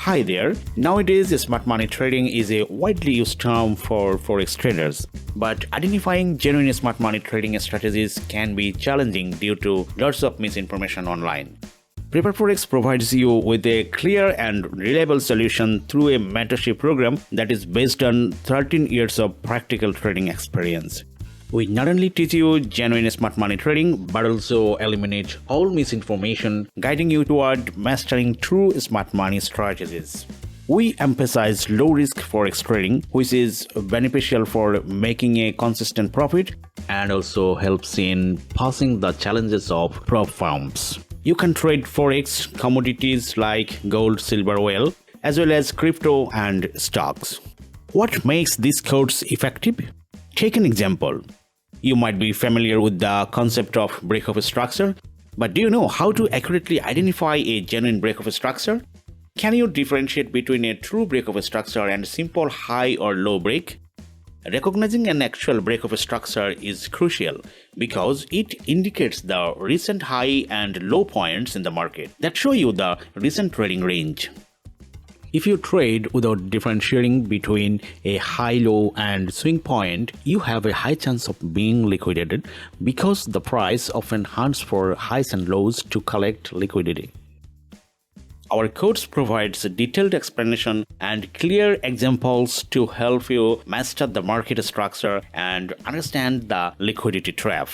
Hi there. Nowadays, smart money trading is a widely used term for Forex traders. But identifying genuine smart money trading strategies can be challenging due to lots of misinformation online. PreferForex provides you with a clear and reliable solution through a mentorship program that is based on 13 years of practical trading experience. We not only teach you genuine smart money trading, but also eliminate all misinformation, guiding you toward mastering true smart money strategies. We emphasize low-risk Forex trading, which is beneficial for making a consistent profit and also helps in passing the challenges of prop firms. You can trade Forex commodities like gold, silver, oil, as well as crypto and stocks. What makes these codes effective? Take an example. You might be familiar with the concept of break-of structure, but do you know how to accurately identify a genuine break-of structure? Can you differentiate between a true break-of structure and a simple high or low break? Recognizing an actual break-of structure is crucial because it indicates the recent high and low points in the market that show you the recent trading range. If you trade without differentiating between a high, low, and swing point, you have a high chance of being liquidated because the price often hunts for highs and lows to collect liquidity. Our course provides a detailed explanation and clear examples to help you master the market structure and understand the liquidity trap.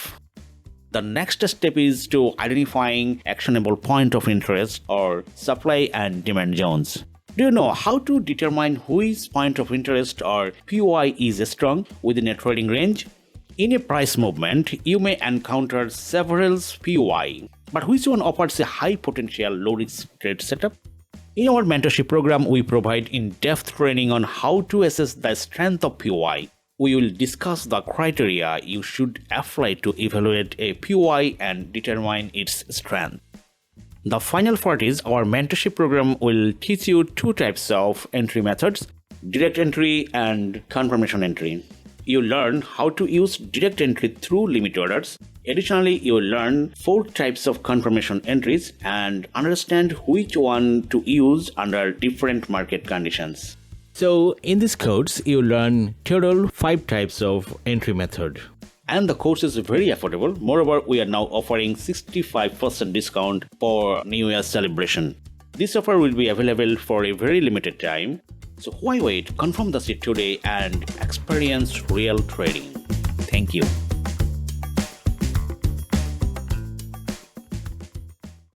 The next step is to identifying actionable point of interest or supply and demand zones. Do you know how to determine which point of interest or POI is strong within a trading range? In a price movement, you may encounter several POI, but which one offers a high potential low-risk trade setup? In our mentorship program, we provide in-depth training on how to assess the strength of POI. We will discuss the criteria you should apply to evaluate a POI and determine its strength. The final part is our mentorship program will teach you two types of entry methods: direct entry and confirmation entry. You learn how to use direct entry through limit orders. Additionally, you will learn 4 types of confirmation entries and understand which one to use under different market conditions. So, in this course, you learn total 5 types of entry method. And the course is very affordable. Moreover, we are now offering 65% discount for New Year's celebration. This offer will be available for a very limited time. So why wait? Confirm the seat today and experience real trading. Thank you.